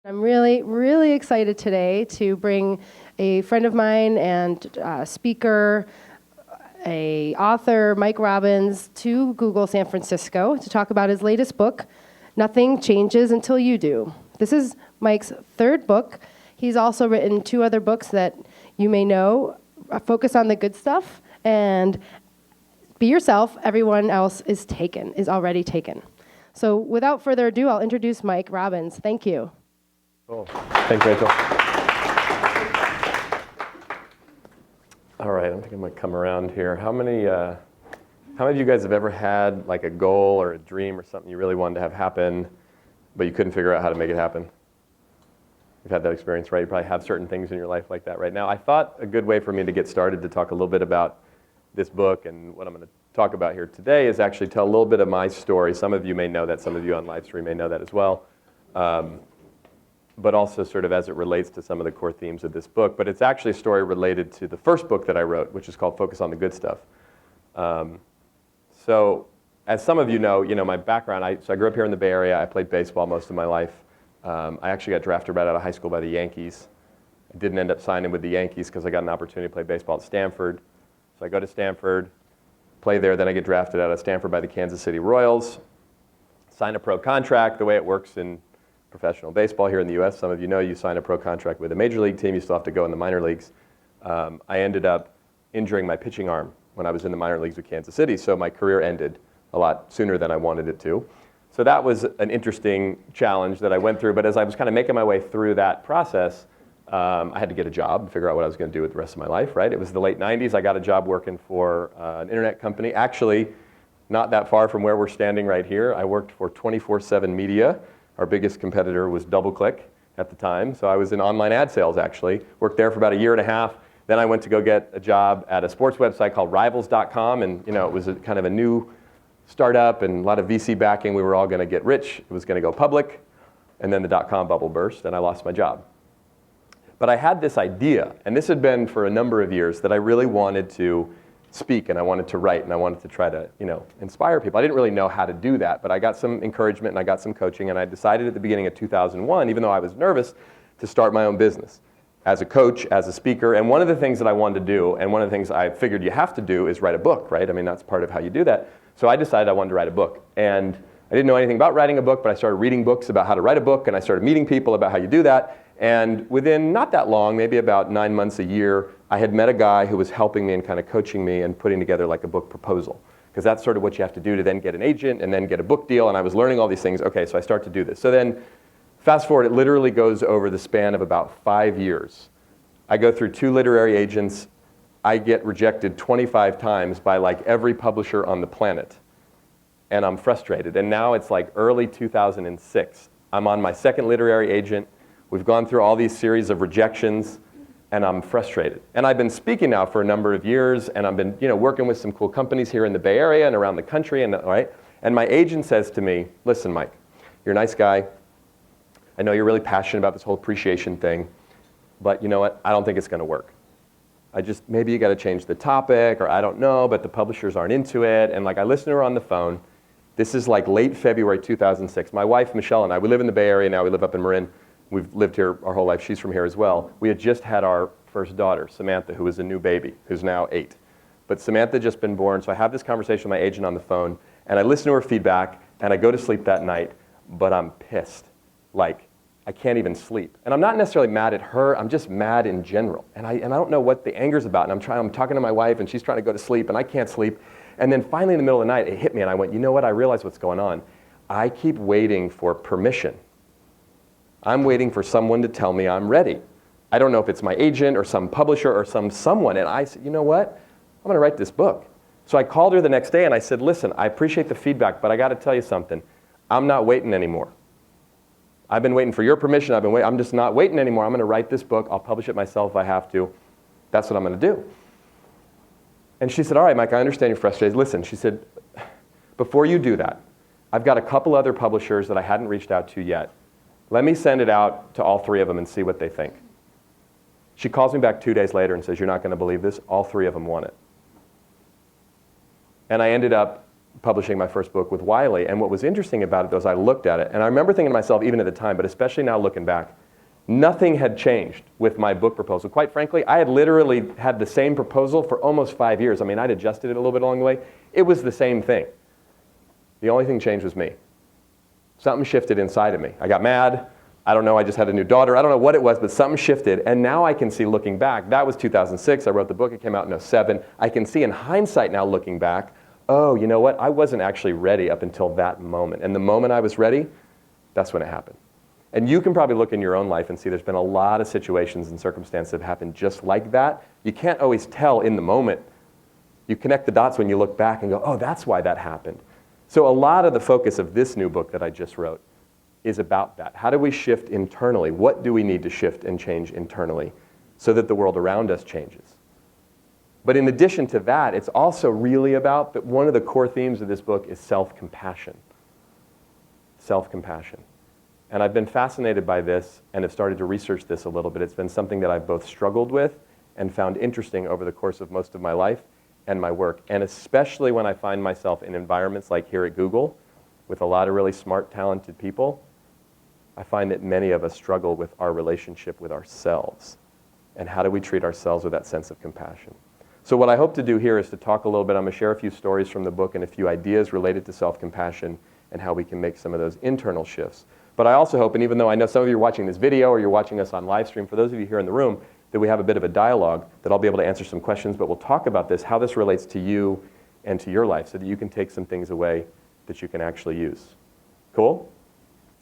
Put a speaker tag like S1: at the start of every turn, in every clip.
S1: I'm really, really excited today to bring a friend of mine and speaker, a author, Mike Robbins, to Google San Francisco to talk about his latest book, Nothing Changes Until You Do. This is Mike's third book. He's also written two other books that you may know, Focus on the Good Stuff and Be Yourself, Everyone Else is already taken. So without further ado, I'll introduce Mike Robbins. Thank you.
S2: Cool. Thanks, Rachel. All right, I think I might come around here. How many of you guys have ever had like a goal or a dream or something you really wanted to have happen, but you couldn't figure out how to make it happen? You've had that experience, right? You probably have certain things in your life like that right now. I thought a good way for me to get started to talk a little bit about this book and what I'm going to talk about here today is actually tell a little bit of my story. Some of you may know that, some of you on live stream may know that as well. But also sort of as it relates to some of the core themes of this book. But it's actually a story related to the first book that I wrote, which is called Focus on the Good Stuff. So as some of you know my background, I grew up here in the Bay Area. I played baseball most of my life. I actually got drafted right out of high school by the Yankees. I didn't end up signing with the Yankees because I got an opportunity to play baseball at Stanford. So I go to Stanford, play there, then I get drafted out of Stanford by the Kansas City Royals, sign a pro contract. The way it works in professional baseball here in the US, some of you know you sign a pro contract with a major league team, you still have to go in the minor leagues. I ended up injuring my pitching arm when I was in the minor leagues with Kansas City, so my career ended a lot sooner than I wanted it to. So that was an interesting challenge that I went through, but as I was kind of making my way through that process, I had to get a job and figure out what I was going to do with the rest of my life, right? It was the late 90s. I got a job working for an internet company, actually not that far from where we're standing right here. I worked for 24/7 Media. Our biggest competitor was DoubleClick at the time. So I was in online ad sales, actually. Worked there for about a year and a half. Then I went to go get a job at a sports website called Rivals.com. And it was kind of a new startup and a lot of VC backing. We were all going to get rich. It was going to go public. And then the dot-com bubble burst, and I lost my job. But I had this idea, and this had been for a number of years, that I really wanted to speak and I wanted to write and I wanted to try to inspire people. I didn't really know how to do that, but I got some encouragement and I got some coaching, and I decided at the beginning of 2001, even though I was nervous, to start my own business as a coach, as a speaker. And one of the things that I wanted to do, and one of the things I figured you have to do, is write a book, right? I mean, that's part of how you do that. So I decided I wanted to write a book. And I didn't know anything about writing a book, but I started reading books about how to write a book, and I started meeting people about how you do that. And within not that long, maybe about 9 months, a year, I had met a guy who was helping me and kind of coaching me and putting together like a book proposal. Because that's sort of what you have to do to then get an agent and then get a book deal. And I was learning all these things. Okay, so I start to do this. So then fast forward, it literally goes over the span of about 5 years. I go through 2 literary agents. I get rejected 25 times by like every publisher on the planet. And I'm frustrated. And now it's like early 2006. I'm on my second literary agent. We've gone through all these series of rejections, and I'm frustrated. And I've been speaking now for a number of years, and I've been working with some cool companies here in the Bay Area and around the country. And my agent says to me, listen, Mike, you're a nice guy. I know you're really passionate about this whole appreciation thing, but you know what? I don't think it's going to work. Maybe you got to change the topic, or I don't know, but the publishers aren't into it. And like I listened to her on the phone. This is like late February 2006. My wife, Michelle, and I, we live in the Bay Area now. We live up in Marin. We've lived here our whole life. She's from here as well. We had just had our first daughter, Samantha, who was a new baby, who's now 8. But Samantha had just been born, so I have this conversation with my agent on the phone, and I listen to her feedback, and I go to sleep that night, but I'm pissed. Like, I can't even sleep. And I'm not necessarily mad at her, I'm just mad in general. And I don't know what the anger's about, and I'm talking to my wife, and she's trying to go to sleep, and I can't sleep. And then finally in the middle of the night, it hit me, and I went, you know what, I realize what's going on. I keep waiting for permission. I'm waiting for someone to tell me I'm ready. I don't know if it's my agent or some publisher or someone. And I said, you know what? I'm going to write this book. So I called her the next day and I said, listen, I appreciate the feedback, but I got to tell you something. I'm not waiting anymore. I've been waiting for your permission. I'm just not waiting anymore. I'm going to write this book. I'll publish it myself if I have to. That's what I'm going to do. And she said, all right, Mike, I understand you're frustrated. Listen, she said, before you do that, I've got a couple other publishers that I hadn't reached out to yet. Let me send it out to all 3 of them and see what they think. She calls me back 2 days later and says, you're not going to believe this. All 3 of them want it. And I ended up publishing my first book with Wiley. And what was interesting about it was I looked at it, and I remember thinking to myself, even at the time, but especially now looking back, nothing had changed with my book proposal. Quite frankly, I had literally had the same proposal for almost 5 years. I mean, I'd adjusted it a little bit along the way. It was the same thing. The only thing changed was me. Something shifted inside of me. I got mad. I don't know, I just had a new daughter. I don't know what it was, but something shifted. And now I can see, looking back, that was 2006. I wrote the book. It came out in 2007. I can see in hindsight now, looking back, oh, you know what? I wasn't actually ready up until that moment. And the moment I was ready, that's when it happened. And you can probably look in your own life and see there's been a lot of situations and circumstances that have happened just like that. You can't always tell in the moment. You connect the dots when you look back and go, oh, that's why that happened. So a lot of the focus of this new book that I just wrote is about that. How do we shift internally? What do we need to shift and change internally so that the world around us changes? But in addition to that, it's also really about that one of the core themes of this book is self-compassion. Self-compassion. And I've been fascinated by this and have started to research this a little bit. It's been something that I've both struggled with and found interesting over the course of most of my life and my work. And especially when I find myself in environments like here at Google with a lot of really smart, talented people, I find that many of us struggle with our relationship with ourselves. And how do we treat ourselves with that sense of compassion? So what I hope to do here is to talk a little bit. I'm going to share a few stories from the book and a few ideas related to self-compassion and how we can make some of those internal shifts. But I also hope, and even though I know some of you are watching this video or you're watching us on live stream, for those of you here in the room, that we have a bit of a dialogue, that I'll be able to answer some questions, but we'll talk about this, how this relates to you and to your life so that you can take some things away that you can actually use. Cool?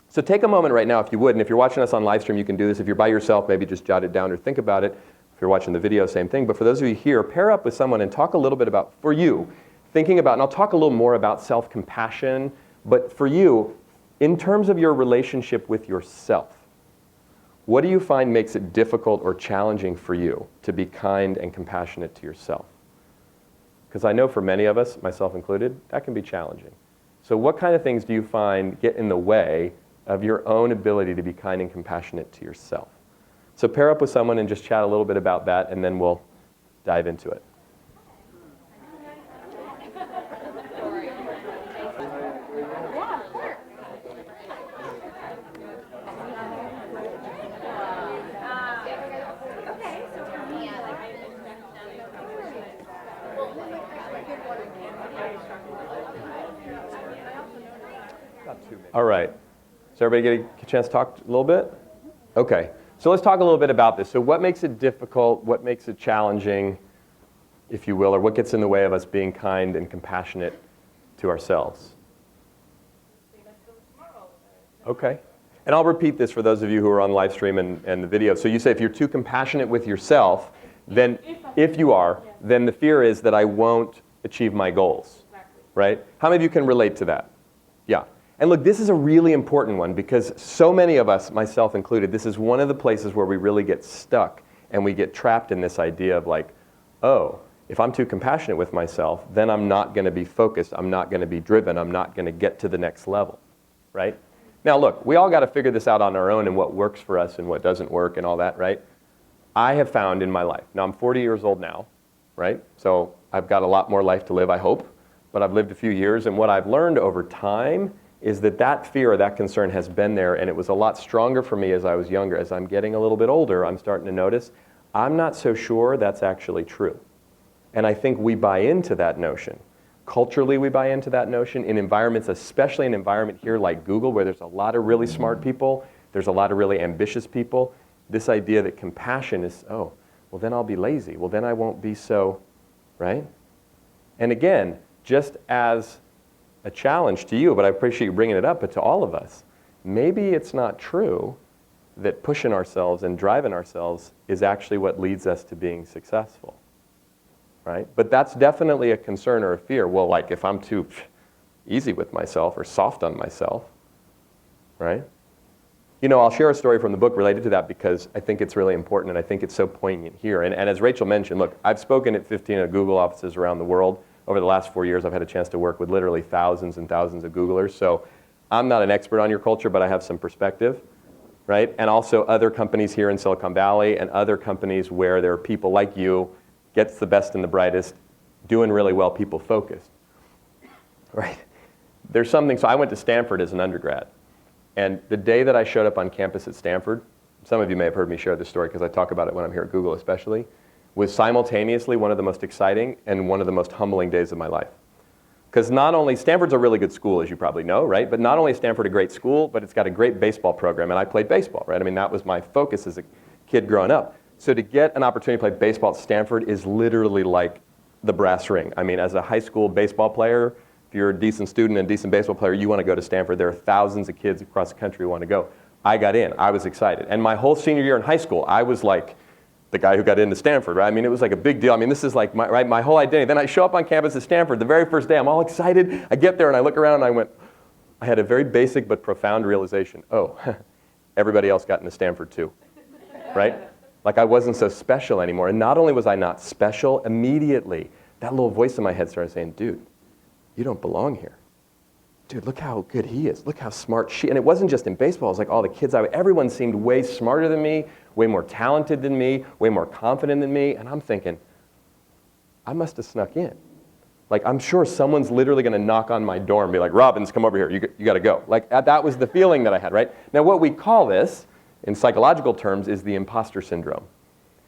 S2: So take a moment right now if you would, and if you're watching us on live stream, you can do this. If you're by yourself, maybe just jot it down or think about it. If you're watching the video, same thing. But for those of you here, pair up with someone and talk a little bit about, for you, thinking about, and I'll talk a little more about self-compassion, but for you, in terms of your relationship with yourself, what do you find makes it difficult or challenging for you to be kind and compassionate to yourself? Because I know for many of us, myself included, that can be challenging. So what kind of things do you find get in the way of your own ability to be kind and compassionate to yourself? So pair up with someone and just chat a little bit about that, and then we'll dive into it. All right. So everybody get a chance to talk a little bit? Okay. So let's talk a little bit about this. So what makes it difficult? What makes it challenging, if you will, or what gets in the way of us being kind and compassionate to ourselves? Okay. And I'll repeat this for those of you who are on live stream and the video. So you say if you're too compassionate with yourself, then if you are, then the fear is that I won't achieve my goals. Right? How many of you can relate to that? Yeah. And look, this is a really important one because so many of us, myself included, this is one of the places where we really get stuck and we get trapped in this idea of like, oh, if I'm too compassionate with myself, then I'm not going to be focused, I'm not going to be driven, I'm not going to get to the next level, right? Now look, we all got to figure this out on our own and what works for us and what doesn't work and all that, right? I have found in my life, now I'm 40 years old now, right? So I've got a lot more life to live, I hope, but I've lived a few years, and what I've learned over time is that that fear or that concern has been there, and it was a lot stronger for me as I was younger. As I'm getting a little bit older, I'm starting to notice I'm not so sure that's actually true. And I think we buy into that notion. Culturally, we buy into that notion in environments, especially an environment here like Google, where there's a lot of really smart people, there's a lot of really ambitious people. This idea that compassion is, oh, well then I'll be lazy. Well then I won't be so, right? And again, just as a challenge to you, but I appreciate you bringing it up, but to all of us, maybe it's not true that pushing ourselves and driving ourselves is actually what leads us to being successful, right? But that's definitely a concern or a fear. Well, like if I'm too easy with myself or soft on myself, right? You know, I'll share a story from the book related to that because I think it's really important and I think it's so poignant here. And as Rachel mentioned, look, I've spoken at 15 of Google offices around the world. Over the last 4 years, I've had a chance to work with literally thousands and thousands of Googlers. So I'm not an expert on your culture, but I have some perspective, right? And also other companies here in Silicon Valley and other companies where there are people like you, gets the best and the brightest, doing really well, people focused. right? There's something, so I went to Stanford as an undergrad. And the day that I showed up on campus at Stanford, some of you may have heard me share this story because I talk about it when I'm here at Google especially, was simultaneously one of the most exciting and one of the most humbling days of my life. Because not only, Stanford's a really good school, as you probably know, right? But not only is Stanford a great school, but it's got a great baseball program, and I played baseball, right? I mean, that was my focus as a kid growing up. So to get an opportunity to play baseball at Stanford is literally like the brass ring. I mean, as a high school baseball player, if you're a decent student and a decent baseball player, you want to go to Stanford. There are thousands of kids across the country who want to go. I got in. I was excited. And my whole senior year in high school, I was like the guy who got into Stanford, right? I mean, it was like a big deal. I mean, this is like my whole identity. Then I show up on campus at Stanford the very first day. I'm all excited. I get there and I look around and I had a very basic but profound realization. Oh, everybody else got into Stanford too, right? Like I wasn't so special anymore. And not only was I not special, immediately that little voice in my head started saying, dude, you don't belong here. Dude, look how good he is. Look how smart she, and it wasn't just in baseball. It was like all the kids, everyone seemed way smarter than me, way more talented than me, way more confident than me. And I'm thinking, I must have snuck in. Like, I'm sure someone's literally going to knock on my door and be like, Robbins, come over here. You got to go. Like, that was the feeling that I had, right? Now, what we call this, in psychological terms, is the imposter syndrome.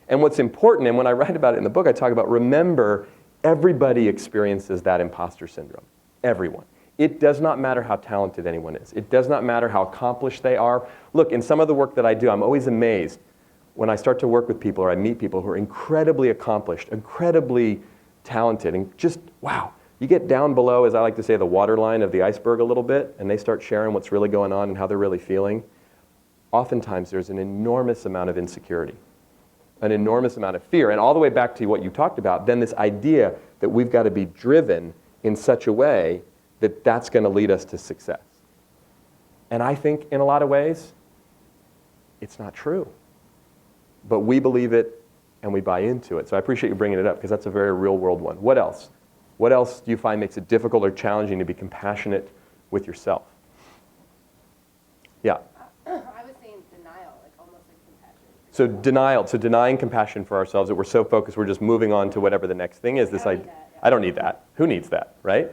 S2: And what's important, and when I write about it in the book, I talk about, remember, everybody experiences that imposter syndrome. Everyone. It does not matter how talented anyone is. It does not matter how accomplished they are. Look, in some of the work that I do, I'm always amazed when I start to work with people or I meet people who are incredibly accomplished, incredibly talented, and just, wow. You get down below, as I like to say, the waterline of the iceberg a little bit, and they start sharing what's really going on and how they're really feeling. Oftentimes, there's an enormous amount of insecurity, an enormous amount of fear, and all the way back to what you talked about, then this idea that we've got to be driven in such a way that that's going to lead us to success. And I think in a lot of ways, it's not true. But we believe it and we buy into it. So I appreciate you bringing it up because that's a very real world one. What else? What else do you find makes it difficult or challenging to be compassionate with yourself? Yeah.
S1: I was saying denial, like almost like compassion.
S2: So denying compassion for ourselves, that we're so focused, we're just moving on to whatever the next thing is. I don't need that. Who needs that, right?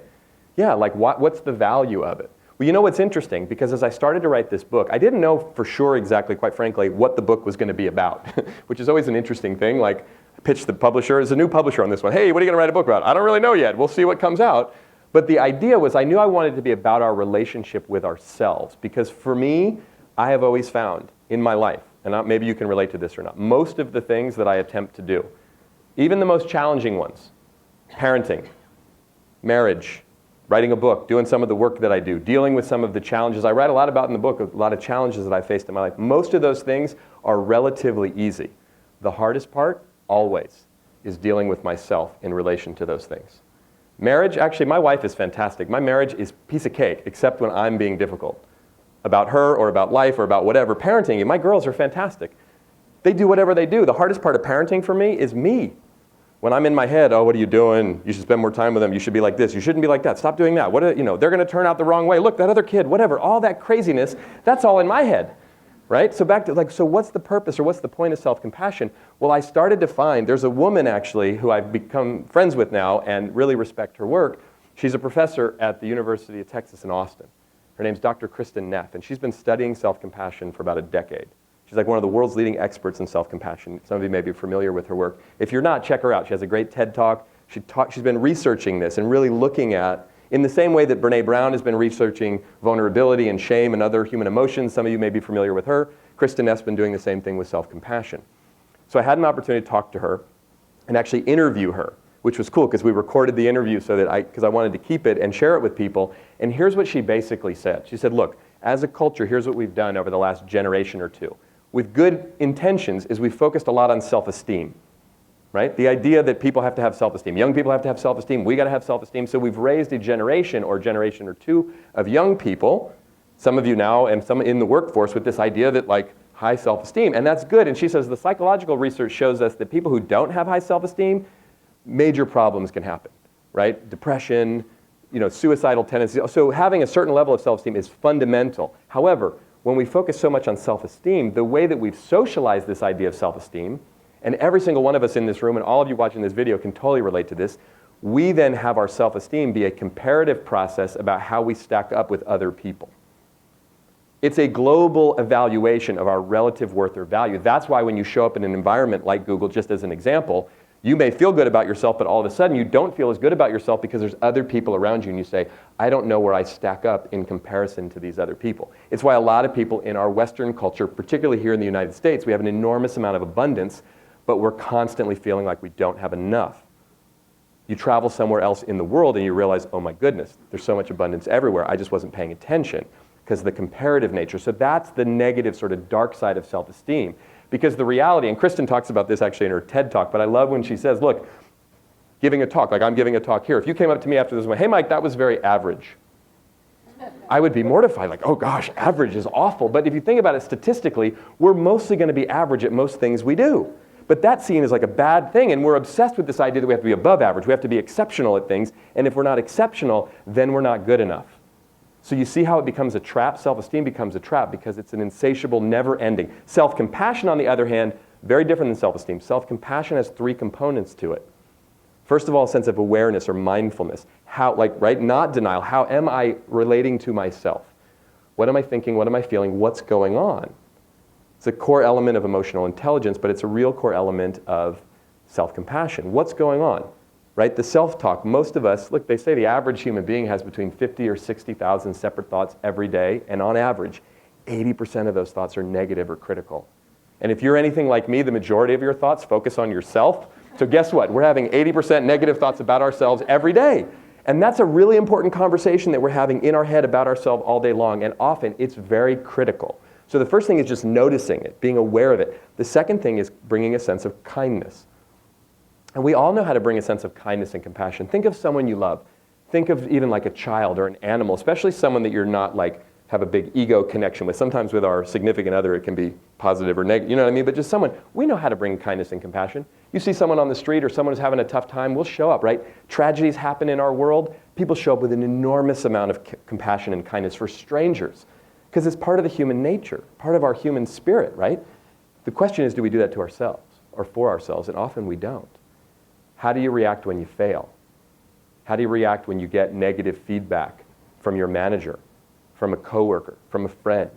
S2: Yeah, like what's the value of it? Well, you know what's interesting? Because as I started to write this book, I didn't know for sure exactly, quite frankly, what the book was going to be about, which is always an interesting thing. Like, I pitched the publisher, there's a new publisher on this one. Hey, what are you going to write a book about? I don't really know yet. We'll see what comes out. But the idea was I knew I wanted to be about our relationship with ourselves. Because for me, I have always found in my life, and maybe you can relate to this or not, most of the things that I attempt to do, even the most challenging ones, parenting, marriage, writing a book, doing some of the work that I do, dealing with some of the challenges I write a lot about in the book, a lot of challenges that I faced in my life. Most of those things are relatively easy. The hardest part, always, is dealing with myself in relation to those things. Marriage, actually, my wife is fantastic. My marriage is a piece of cake, except when I'm being difficult about her or about life or about whatever. Parenting, my girls are fantastic. They do whatever they do. The hardest part of parenting for me is me. When I'm in my head, oh, what are you doing? You should spend more time with them. You should be like this. You shouldn't be like that. Stop doing that. They're going to turn out the wrong way. Look, that other kid, whatever. All that craziness, that's all in my head, right? So back to so what's the purpose or what's the point of self-compassion? Well, I started to find, there's a woman actually who I've become friends with now and really respect her work. She's a professor at the University of Texas in Austin. Her name's Dr. Kristen Neff, and she's been studying self-compassion for about a decade. She's like one of the world's leading experts in self-compassion. Some of you may be familiar with her work. If you're not, check her out. She has a great TED Talk. She's been researching this and really looking at, in the same way that Brene Brown has been researching vulnerability and shame and other human emotions. Some of you may be familiar with her. Kristen Neff's been doing the same thing with self-compassion. So I had an opportunity to talk to her and actually interview her, which was cool because we recorded the interview because I wanted to keep it and share it with people. And here's what she basically said. She said, look, as a culture, here's what we've done over the last generation or two. With good intentions is we focused a lot on self-esteem, right? The idea that people have to have self-esteem. Young people have to have self-esteem. We got to have self-esteem. So we've raised a generation or two of young people, some of you now and some in the workforce, with this idea that like high self-esteem. And that's good. And she says the psychological research shows us that people who don't have high self-esteem, major problems can happen, right? Depression, suicidal tendencies. So having a certain level of self-esteem is fundamental. However, when we focus so much on self-esteem, the way that we've socialized this idea of self-esteem, and every single one of us in this room and all of you watching this video can totally relate to this, we then have our self-esteem be a comparative process about how we stack up with other people. It's a global evaluation of our relative worth or value. That's why when you show up in an environment like Google, just as an example, you may feel good about yourself, but all of a sudden you don't feel as good about yourself because there's other people around you and you say, I don't know where I stack up in comparison to these other people. It's why a lot of people in our Western culture, particularly here in the United States, we have an enormous amount of abundance, but we're constantly feeling like we don't have enough. You travel somewhere else in the world and you realize, oh my goodness, there's so much abundance everywhere. I just wasn't paying attention because of the comparative nature. So that's the negative sort of dark side of self-esteem. Because the reality, and Kristen talks about this actually in her TED Talk, but I love when she says, look, giving a talk, like I'm giving a talk here, if you came up to me after this and went, hey Mike, that was very average, I would be mortified, like, oh gosh, average is awful. But if you think about it statistically, we're mostly going to be average at most things we do. But that's seen as like a bad thing, and we're obsessed with this idea that we have to be above average, we have to be exceptional at things, and if we're not exceptional, then we're not good enough. So you see how it becomes a trap? Self-esteem becomes a trap because it's an insatiable, never-ending. Self-compassion, on the other hand, very different than self-esteem. Self-compassion has three components to it. First of all, a sense of awareness or mindfulness. How, like, right, not denial. How am I relating to myself? What am I thinking? What am I feeling? What's going on? It's a core element of emotional intelligence, but it's a real core element of self-compassion. What's going on? Right? The self-talk, most of us, look, they say the average human being has between 50 or 60,000 separate thoughts every day, and on average, 80% of those thoughts are negative or critical. And if you're anything like me, the majority of your thoughts focus on yourself. So guess what? We're having 80% negative thoughts about ourselves every day. And that's a really important conversation that we're having in our head about ourselves all day long, and often it's very critical. So the first thing is just noticing it, being aware of it. The second thing is bringing a sense of kindness. And we all know how to bring a sense of kindness and compassion. Think of someone you love. Think of even like a child or an animal, especially someone that you're not like have a big ego connection with. Sometimes with our significant other it can be positive or negative, you know what I mean? But just someone, we know how to bring kindness and compassion. You see someone on the street or someone who's having a tough time, we'll show up, right? Tragedies happen in our world. People show up with an enormous amount of compassion and kindness for strangers because it's part of the human nature, part of our human spirit, right? The question is, do we do that to ourselves or for ourselves? And often we don't. How do you react when you fail? How do you react when you get negative feedback from your manager, from a coworker, from a friend,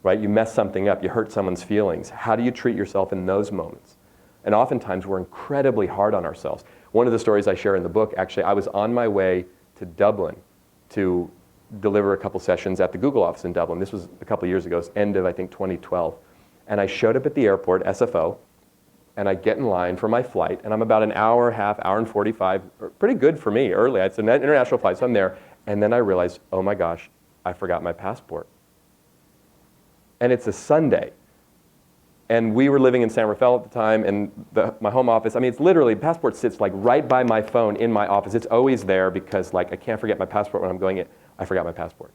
S2: right? You mess something up, you hurt someone's feelings. How do you treat yourself in those moments? And oftentimes we're incredibly hard on ourselves. One of the stories I share in the book, actually, I was on my way to Dublin to deliver a couple sessions at the Google office in Dublin. This was a couple years ago, end of, I think, 2012. And I showed up at the airport, SFO, and I get in line for my flight, and I'm about an hour and a half, hour and 45, pretty good for me, early. It's an international flight, so I'm there. And then I realized, oh my gosh, I forgot my passport. And it's a Sunday. And we were living in San Rafael at the time, and my home office, I mean, it's literally, passport sits like right by my phone in my office. It's always there because like I can't forget my passport when I'm going in. I forgot my passport.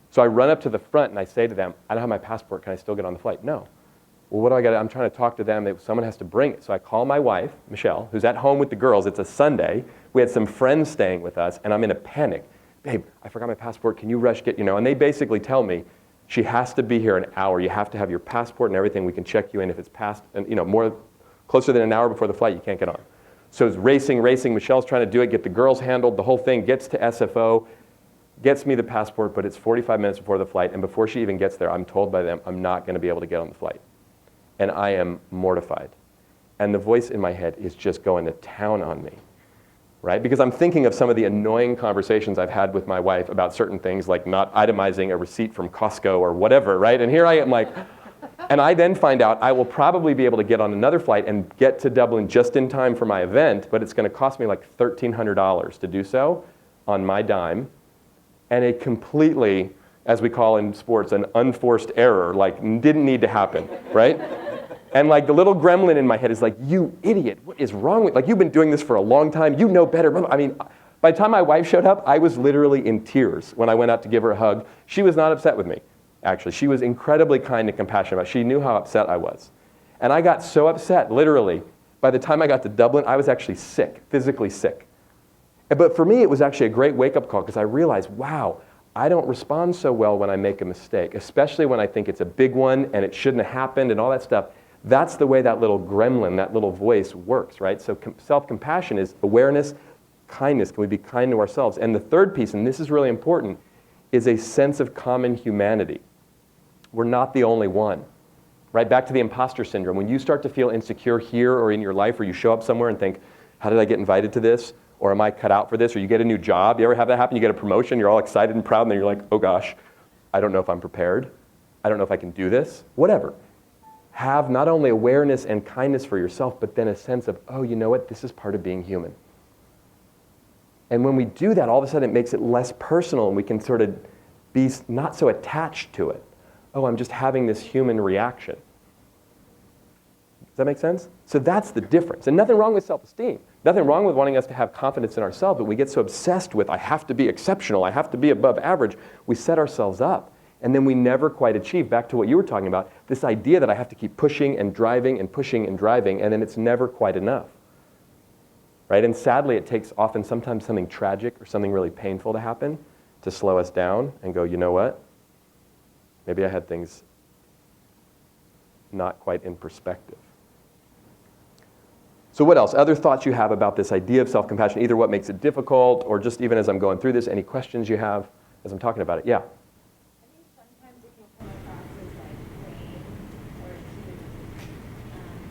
S2: So I run up to the front and I say to them, I don't have my passport, can I still get on the flight? No. Well, what do I got? I'm trying to talk to them. Someone has to bring it. So I call my wife, Michelle, who's at home with the girls. It's a Sunday. We had some friends staying with us, and I'm in a panic. Babe, I forgot my passport. Can you rush get, And they basically tell me, she has to be here an hour. You have to have your passport and everything. We can check you in. If it's past, and more closer than an hour before the flight, you can't get on. So it's racing. Michelle's trying to do it, get the girls handled. The whole thing gets to SFO, gets me the passport, but it's 45 minutes before the flight. And before she even gets there, I'm told by them I'm not going to be able to get on the flight. And I am mortified. And the voice in my head is just going to town on me, right? Because I'm thinking of some of the annoying conversations I've had with my wife about certain things, like not itemizing a receipt from Costco or whatever, right? And here I am like, and I then find out I will probably be able to get on another flight and get to Dublin just in time for my event, but it's going to cost me like $1,300 to do so on my dime. And it completely, as we call in sports, an unforced error, like didn't need to happen, right? And like the little gremlin in my head is like, you idiot, what is wrong with, like you've been doing this for a long time, you know better. I mean, by the time my wife showed up, I was literally in tears when I went out to give her a hug. She was not upset with me, actually. She was incredibly kind and compassionate about it. She knew how upset I was. And I got so upset, literally, by the time I got to Dublin, I was actually sick, physically sick. But for me, it was actually a great wake-up call because I realized, wow, I don't respond so well when I make a mistake, especially when I think it's a big one and it shouldn't have happened and all that stuff. That's the way that little gremlin, that little voice works, right? So self-compassion is awareness, kindness? Can we be kind to ourselves? And the third piece, and this is really important, is a sense of common humanity. We're not the only one. Right, back to the imposter syndrome. When you start to feel insecure here or in your life, or you show up somewhere and think, how did I get invited to this? Or am I cut out for this? Or you get a new job. You ever have that happen? You get a promotion, you're all excited and proud, and then you're like, oh gosh, I don't know if I'm prepared. I don't know if I can do this. Whatever. Have not only awareness and kindness for yourself, but then a sense of, oh, you know what? This is part of being human. And when we do that, all of a sudden it makes it less personal, and we can sort of be not so attached to it. Oh, I'm just having this human reaction. Does that make sense? So that's the difference. And nothing wrong with self-esteem. Nothing wrong with wanting us to have confidence in ourselves, but we get so obsessed with, I have to be exceptional, I have to be above average. We set ourselves up, and then we never quite achieve, back to what you were talking about, this idea that I have to keep pushing and driving and pushing and driving, and then it's never quite enough. Right? And sadly, it takes often sometimes something tragic or something really painful to happen to slow us down and go, you know what? Maybe I had things not quite in perspective. So what else? Other thoughts you have about this idea of self-compassion, either what makes it difficult or just even as I'm going through this, any questions you have as I'm talking about it? Yeah?
S3: I think sometimes it can come across as like vain or too,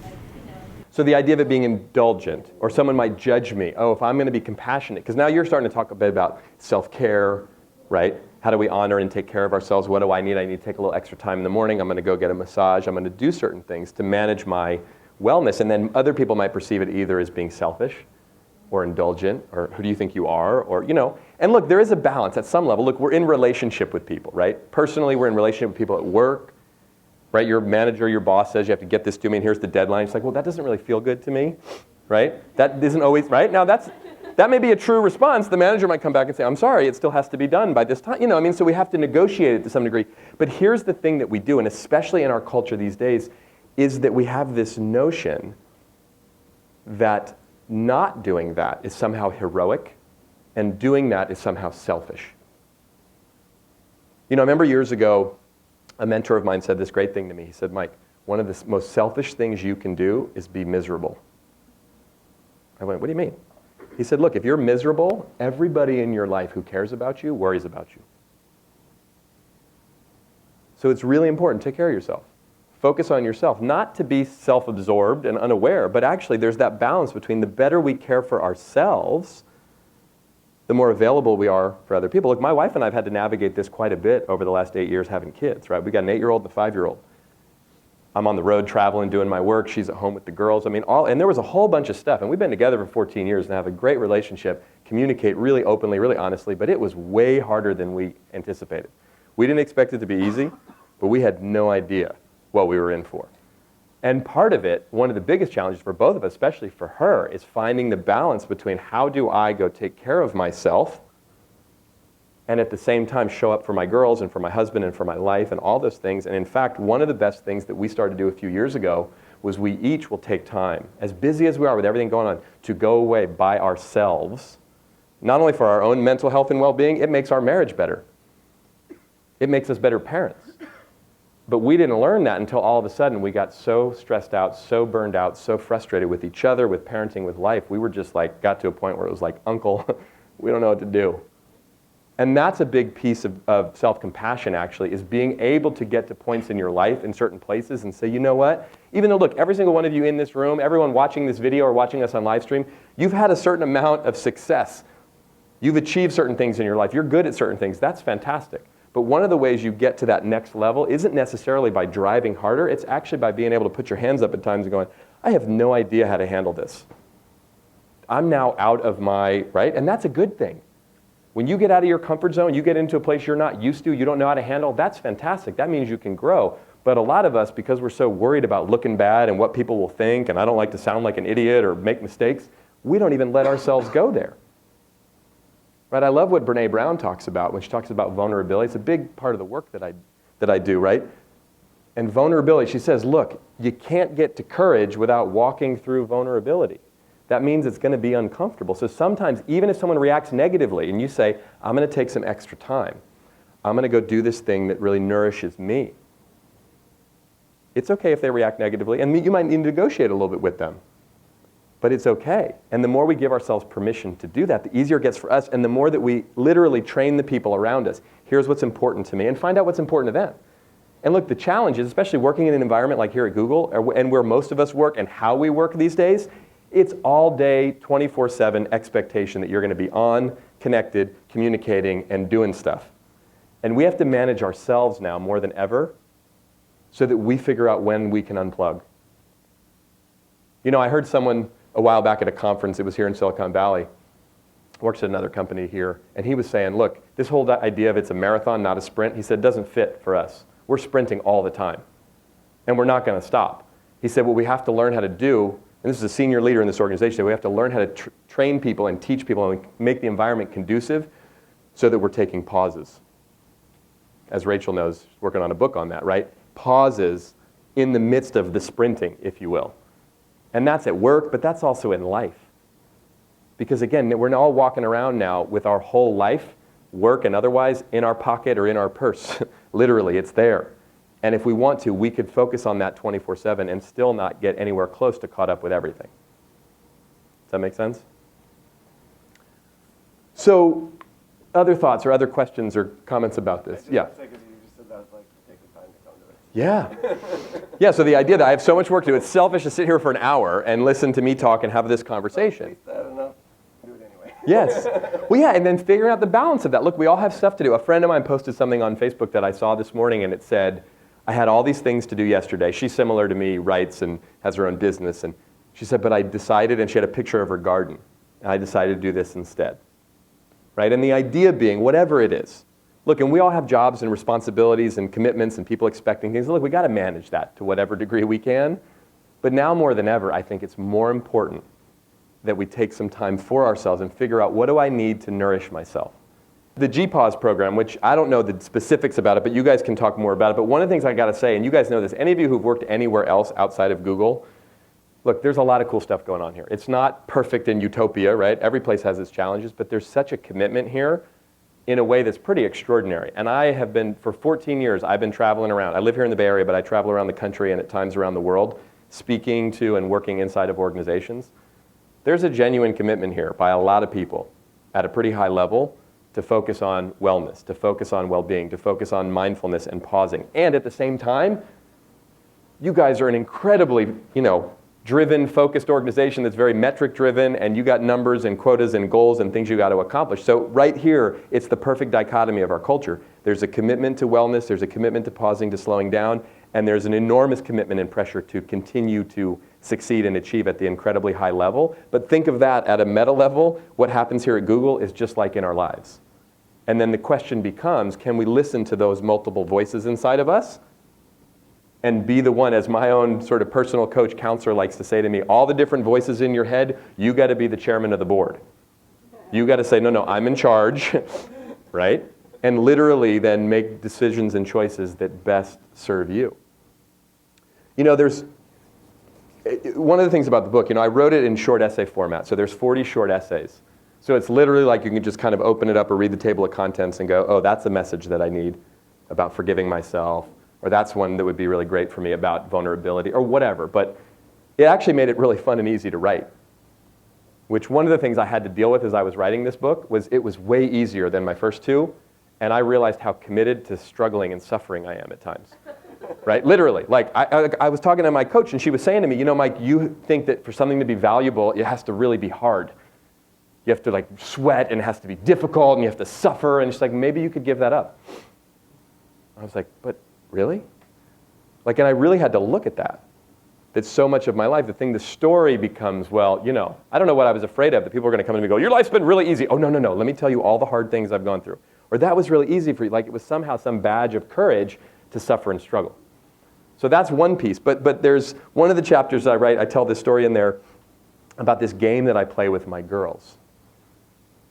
S3: like, you know.
S2: So the idea of it being indulgent, or someone might judge me. Oh, if I'm going to be compassionate, because now you're starting to talk a bit about self-care, right? How do we honor and take care of ourselves? What do I need? I need to take a little extra time in the morning. I'm going to go get a massage. I'm going to do certain things to manage my wellness. And then other people might perceive it either as being selfish or indulgent, or who do you think you are? Or, you know, and look, there is a balance at some level. Look, we're in relationship with people, right? Personally, we're in relationship with people at work, right? Your manager, your boss says you have to get this to me, and here's the deadline. It's like, well, that doesn't really feel good to me, right? That isn't always, right? Now that may be a true response. The manager might come back and say, I'm sorry, it still has to be done by this time. You know, I mean, so we have to negotiate it to some degree. But here's the thing that we do, and especially in our culture these days, is that we have this notion that not doing that is somehow heroic, and doing that is somehow selfish. You know, I remember years ago, a mentor of mine said this great thing to me. He said, Mike, one of the most selfish things you can do is be miserable. I went, what do you mean? He said, look, if you're miserable, everybody in your life who cares about you worries about you. So it's really important to take care of yourself. Focus on yourself, not to be self-absorbed and unaware, but actually there's that balance between the better we care for ourselves, the more available we are for other people. Look, my wife and I have had to navigate this quite a bit over the last 8 years having kids, right? We got an 8-year-old and a 5-year-old. I'm on the road traveling, doing my work. She's at home with the girls. I mean, and there was a whole bunch of stuff. And we've been together for 14 years and have a great relationship, communicate really openly, really honestly, but it was way harder than we anticipated. We didn't expect it to be easy, but we had no idea what we were in for. And part of it, one of the biggest challenges for both of us, especially for her, is finding the balance between how do I go take care of myself and at the same time show up for my girls and for my husband and for my life and all those things. And in fact, one of the best things that we started to do a few years ago was we each will take time, as busy as we are with everything going on, to go away by ourselves, not only for our own mental health and well-being, it makes our marriage better. It makes us better parents. But we didn't learn that until all of a sudden we got so stressed out, so burned out, so frustrated with each other, with parenting, with life. We were just like, got to a point where it was like, Uncle, we don't know what to do. And that's a big piece of self-compassion, actually, is being able to get to points in your life in certain places and say, you know what? Even though, look, every single one of you in this room, everyone watching this video or watching us on live stream, you've had a certain amount of success. You've achieved certain things in your life. You're good at certain things. That's fantastic. But one of the ways you get to that next level isn't necessarily by driving harder. It's actually by being able to put your hands up at times and going, I have no idea how to handle this. I'm now out of my, right? And that's a good thing. When you get out of your comfort zone, you get into a place you're not used to, you don't know how to handle, that's fantastic. That means you can grow. But a lot of us, because we're so worried about looking bad and what people will think, and I don't like to sound like an idiot or make mistakes, we don't even let ourselves go there. Right? I love what Brene Brown talks about when she talks about vulnerability. It's a big part of the work that I do, right? And vulnerability, she says, look, you can't get to courage without walking through vulnerability. That means it's going to be uncomfortable. So sometimes, even if someone reacts negatively and you say, I'm going to take some extra time, I'm going to go do this thing that really nourishes me. It's okay if they react negatively, and you might need to negotiate a little bit with them. But it's okay. And the more we give ourselves permission to do that, the easier it gets for us, and the more that we literally train the people around us. Here's what's important to me, and find out what's important to them. And look, the challenge is, especially working in an environment like here at Google, and where most of us work and how we work these days, it's all day, 24/7 expectation that you're going to be on, connected, communicating, and doing stuff. And we have to manage ourselves now more than ever so that we figure out when we can unplug. You know, I heard someone a while back at a conference, it was here in Silicon Valley, works at another company here, and he was saying, look, this whole idea of it's a marathon, not a sprint, he said, doesn't fit for us. We're sprinting all the time, and we're not going to stop. He said, what we have to learn how to do, and this is a senior leader in this organization, we have to learn how to train people and teach people and make the environment conducive so that we're taking pauses. As Rachel knows, working on a book on that, right? Pauses in the midst of the sprinting, if you will. And that's at work, but that's also in life. Because again, we're all walking around now with our whole life, work and otherwise, in our pocket or in our purse. Literally, it's there. And if we want to, we could focus on that 24/7 and still not get anywhere close to caught up with everything. Does that make sense? So, other thoughts or other questions or comments about this? Yeah. Yeah. Yeah, so the idea that I have so much work to do, it's selfish to sit here for an hour and listen to me talk and have this conversation. Yes. Well, yeah, and then figuring out the balance of that. Look, we all have stuff to do. A friend of mine posted something on Facebook that I saw this morning, and it said, I had all these things to do yesterday. She's similar to me, writes and has her own business. And she said, but I decided, and she had a picture of her garden, and I decided to do this instead. Right? And the idea being, whatever it is, look, and we all have jobs and responsibilities and commitments and people expecting things. Look, we got to manage that to whatever degree we can. But now more than ever, I think it's more important that we take some time for ourselves and figure out, what do I need to nourish myself? The GPAUSE program, which I don't know the specifics about it, but you guys can talk more about it. But one of the things I got to say, and you guys know this, any of you who've worked anywhere else outside of Google, look, there's a lot of cool stuff going on here. It's not perfect in utopia, right? Every place has its challenges, but there's such a commitment here in a way that's pretty extraordinary. And I have been, for 14 years, I've been traveling around. I live here in the Bay Area, but I travel around the country and at times around the world, speaking to and working inside of organizations. There's a genuine commitment here by a lot of people at a pretty high level to focus on wellness, to focus on well-being, to focus on mindfulness and pausing. And at the same time, you guys are an incredibly, driven, focused organization that's very metric-driven, and you got numbers and quotas and goals and things you got to accomplish. So right here, it's the perfect dichotomy of our culture. There's a commitment to wellness, there's a commitment to pausing, to slowing down, and there's an enormous commitment and pressure to continue to succeed and achieve at the incredibly high level. But think of that at a meta level. What happens here at Google is just like in our lives. And then the question becomes, can we listen to those multiple voices inside of us and be the one, as my own sort of personal coach counselor likes to say to me, all the different voices in your head, you got to be the chairman of the board. You got to say, no, I'm in charge, right? And literally then make decisions and choices that best serve you. There's one of the things about the book, I wrote it in short essay format. So there's 40 short essays. So it's literally like you can just kind of open it up or read the table of contents and go, oh, that's the message that I need about forgiving myself. Or that's one that would be really great for me about vulnerability, or whatever. But it actually made it really fun and easy to write. Which one of the things I had to deal with as I was writing this book was it was way easier than my first two. And I realized how committed to struggling and suffering I am at times. Right? Literally. Like, I was talking to my coach, and she was saying to me, Mike, you think that for something to be valuable, it has to really be hard. You have to sweat, and it has to be difficult, and you have to suffer. And she's like, maybe you could give that up. I was like, but really? And I really had to look at that. That so much of my life, the story becomes, well, I don't know what I was afraid of, that people are going to come to me and go, your life's been really easy. Oh, no, let me tell you all the hard things I've gone through. Or that was really easy for you. It was somehow some badge of courage to suffer and struggle. So that's one piece. But there's one of the chapters I write, I tell this story in there about this game that I play with my girls.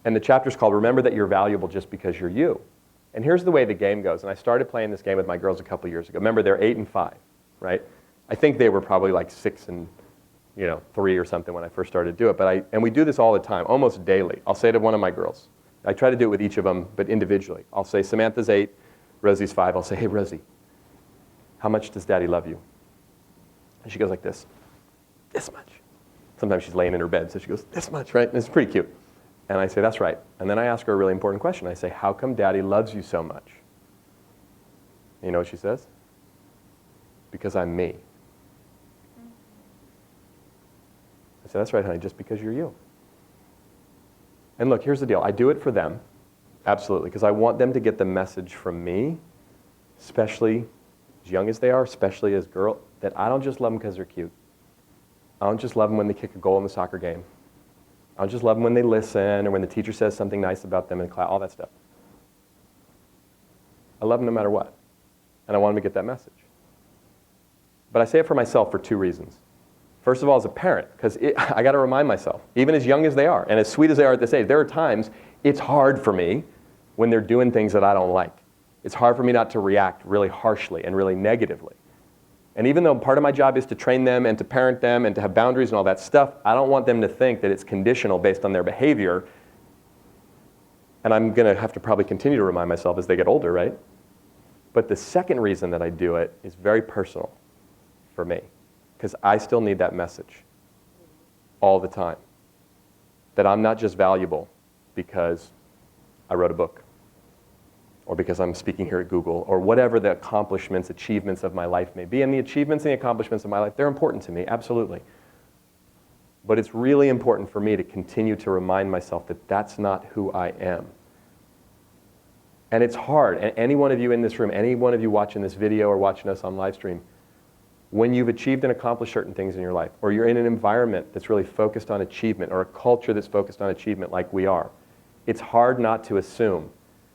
S2: And the chapter's called Remember That You're Valuable Just Because You're You. And here's the way the game goes. And I started playing this game with my girls a couple years ago. Remember, they're 8 and 5, right? I think they were probably 6 and 3 or something when I first started to do it. And we do this all the time, almost daily. I'll say to one of my girls, I try to do it with each of them, but individually. I'll say, Samantha's 8, Rosie's 5. I'll say, hey, Rosie, how much does Daddy love you? And she goes like this much. Sometimes she's laying in her bed, so she goes, this much, right? And it's pretty cute. And I say, that's right. And then I ask her a really important question. I say, how come Daddy loves you so much? You know what she says? Because I'm me. I say, that's right, honey, just because you're you. And look, here's the deal. I do it for them, absolutely, because I want them to get the message from me, especially as young as they are, especially as girls, that I don't just love them because they're cute. I don't just love them when they kick a goal in the soccer game. I don't just love them when they listen or when the teacher says something nice about them in class, all that stuff. I love them no matter what. And I want them to get that message. But I say it for myself for two reasons. First of all, as a parent, because I got to remind myself, even as young as they are, and as sweet as they are at this age, there are times it's hard for me when they're doing things that I don't like. It's hard for me not to react really harshly and really negatively. And even though part of my job is to train them and to parent them and to have boundaries and all that stuff, I don't want them to think that it's conditional based on their behavior. And I'm going to have to probably continue to remind myself as they get older, right? But the second reason that I do it is very personal for me, because I still need that message all the time. That I'm not just valuable because I wrote a book, or because I'm speaking here at Google, or whatever the accomplishments, achievements of my life may be. And the achievements and the accomplishments of my life, they're important to me, absolutely. But it's really important for me to continue to remind myself that that's not who I am. And it's hard. And any one of you in this room, any one of you watching this video or watching us on live stream, when you've achieved and accomplished certain things in your life, or you're in an environment that's really focused on achievement, or a culture that's focused on achievement like we are, it's hard not to assume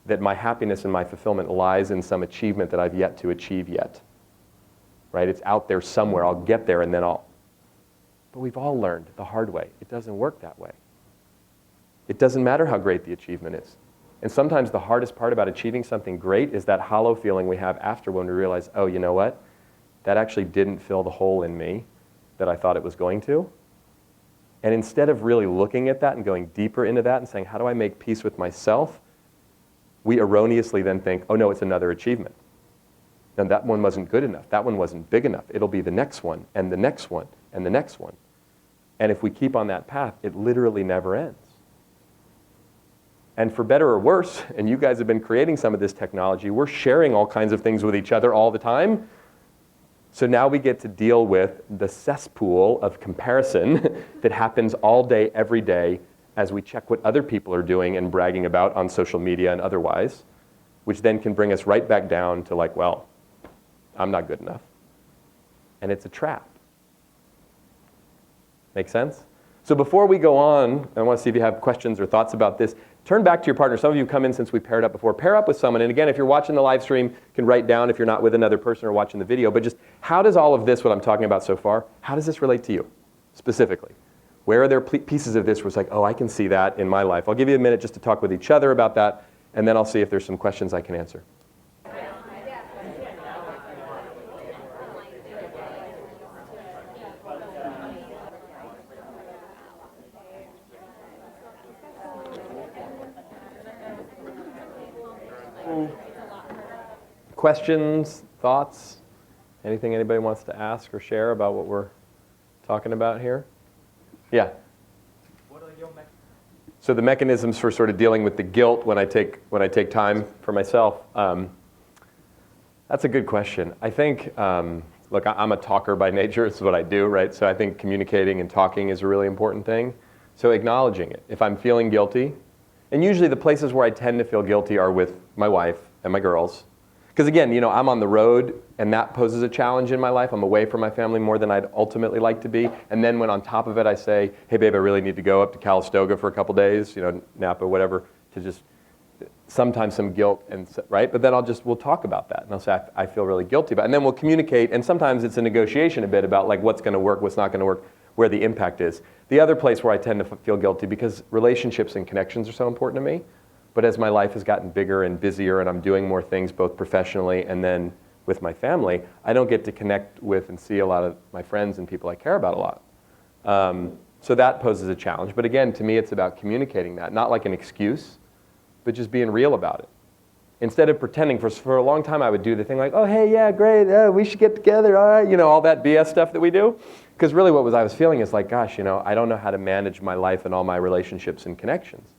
S2: that my happiness and my fulfillment lies in some achievement that I've yet to achieve yet. Right? It's out there somewhere. I'll get there and then I'll. But we've all learned the hard way. It doesn't work that way. It doesn't matter how great the achievement is. And sometimes the hardest part about achieving something great is that hollow feeling we have after when we realize, oh, you know what? That actually didn't fill the hole in me that I thought it was going to. And instead of really looking at that and going deeper into that and saying, how do I make peace with myself? We erroneously then think, oh no, it's another achievement. And that one wasn't good enough. That one wasn't big enough. It'll be the next one, and the next one, and the next one. And if we keep on that path, it literally never ends. And for better or worse, and you guys have been creating some of this technology, we're sharing all kinds of things with each other all the time. So now we get to deal with the cesspool of comparison that happens all day, every day, as we check what other people are doing and bragging about on social media and otherwise, which then can bring us right back down to like, well, I'm not good enough. And it's a trap. Make sense? So before we go on, I want to see if you have questions or thoughts about this. Turn back to your partner. Some of you come in since we paired up before. Pair up with someone. And again, if you're watching the live stream, you can write down if you're not with another person or watching the video. But just how does all of this, what I'm talking about so far, how does this relate to you specifically? Where are there pieces of this where it's like, oh, I can see that in my life? I'll give you a minute just to talk with each other about that, and then I'll see if there's some questions I can answer. Questions, thoughts, anything anybody wants to ask or share about what we're talking about here? Yeah.
S4: What are your mechanisms?
S2: So the mechanisms for sort of dealing with the guilt when I take time for myself. That's a good question. I think, look, I'm a talker by nature. It's what I do, right? So I think communicating and talking is a really important thing. So acknowledging it. If I'm feeling guilty, and usually the places where I tend to feel guilty are with my wife and my girls. Because again, you know, I'm on the road, and that poses a challenge in my life. I'm away from my family more than I'd ultimately like to be. And then when on top of it I say, hey babe, I really need to go up to Calistoga for a couple days, you know, Napa, whatever, to just sometimes some guilt, and right? But then we'll talk about that. And I'll say, I feel really guilty about it. And then we'll communicate, and sometimes it's a negotiation a bit about like what's going to work, what's not going to work, where the impact is. The other place where I tend to feel guilty, because relationships and connections are so important to me, but as my life has gotten bigger and busier and I'm doing more things both professionally and then with my family, I don't get to connect with and see a lot of my friends and people I care about a lot. So that poses a challenge. But again, to me, it's about communicating that, not like an excuse, but just being real about it. Instead of pretending, for a long time I would do the thing like, oh, hey, yeah, great, we should get together, all right, you know, all that BS stuff that we do. Because really what I was feeling is like, gosh, I don't know how to manage my life and all my relationships and connections.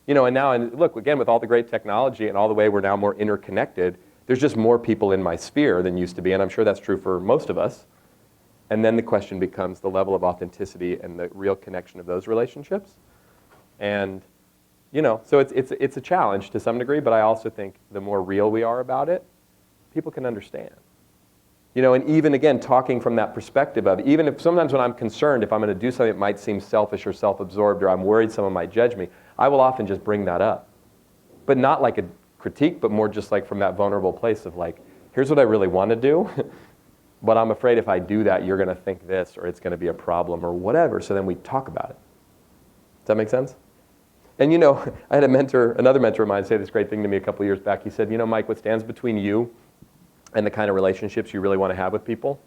S2: And now, and look, again, with all the great technology and all the way we're now more interconnected, there's just more people in my sphere than used to be, and I'm sure that's true for most of us. And then the question becomes the level of authenticity and the real connection of those relationships. And, so it's a challenge to some degree, but I also think the more real we are about it, people can understand. And even, again, talking from that perspective of, even if sometimes when I'm concerned, if I'm going to do something that might seem selfish or self-absorbed, or I'm worried someone might judge me, I will often just bring that up. But not like a critique, but more just like from that vulnerable place of like, here's what I really want to do, but I'm afraid if I do that, you're going to think this, or it's going to be a problem, or whatever, so then we talk about it. Does that make sense? And I had another mentor of mine say this great thing to me a couple years back. He said, Mike, what stands between you and the kind of relationships you really want to have with people?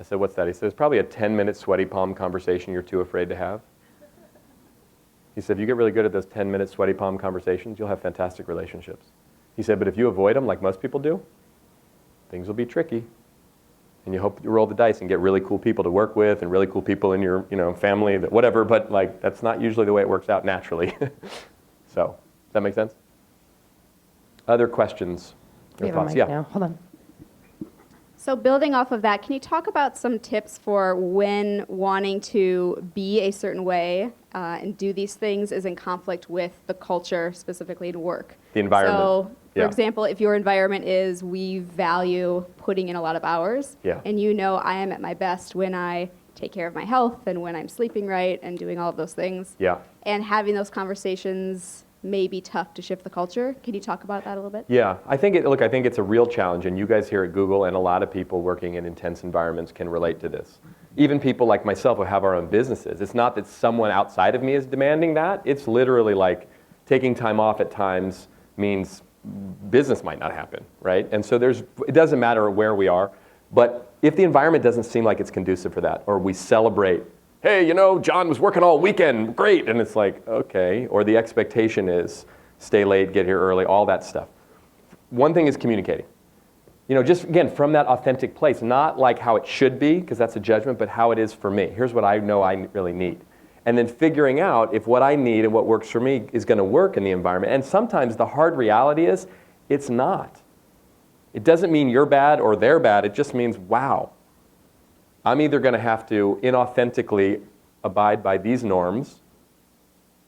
S2: I said, what's that? He said, it's probably a 10-minute sweaty palm conversation you're too afraid to have. He said, if you get really good at those 10-minute sweaty palm conversations, you'll have fantastic relationships. He said, but if you avoid them like most people do, things will be tricky. And you hope you roll the dice and get really cool people to work with and really cool people in your family, whatever, but like that's not usually the way it works out naturally. So, does that make sense? Other questions?
S1: We have a mic now. Hold on.
S5: So building off of that, can you talk about some tips for when wanting to be a certain way and do these things is in conflict with the culture, specifically in work?
S2: The environment.
S5: So, for example, if your environment is we value putting in a lot of hours, and I am at my best when I take care of my health and when I'm sleeping right and doing all of those things.
S2: Yeah.
S5: And having those conversations may be tough to shift the culture. Can you talk about that a little bit?
S2: Yeah, I think it's a real challenge, and you guys here at Google and a lot of people working in intense environments can relate to this. Even people like myself who have our own businesses. It's not that someone outside of me is demanding that. It's literally like taking time off at times means business might not happen, right? And so it doesn't matter where we are, but if the environment doesn't seem like it's conducive for that, or we celebrate, hey, John was working all weekend, great, and it's like, okay, or the expectation is stay late, get here early, all that stuff. One thing is communicating. Just again, from that authentic place, not like how it should be, because that's a judgment, but how it is for me. Here's what I know I really need. And then figuring out if what I need and what works for me is going to work in the environment. And sometimes the hard reality is, it's not. It doesn't mean you're bad or they're bad, it just means, wow, I'm either going to have to inauthentically abide by these norms.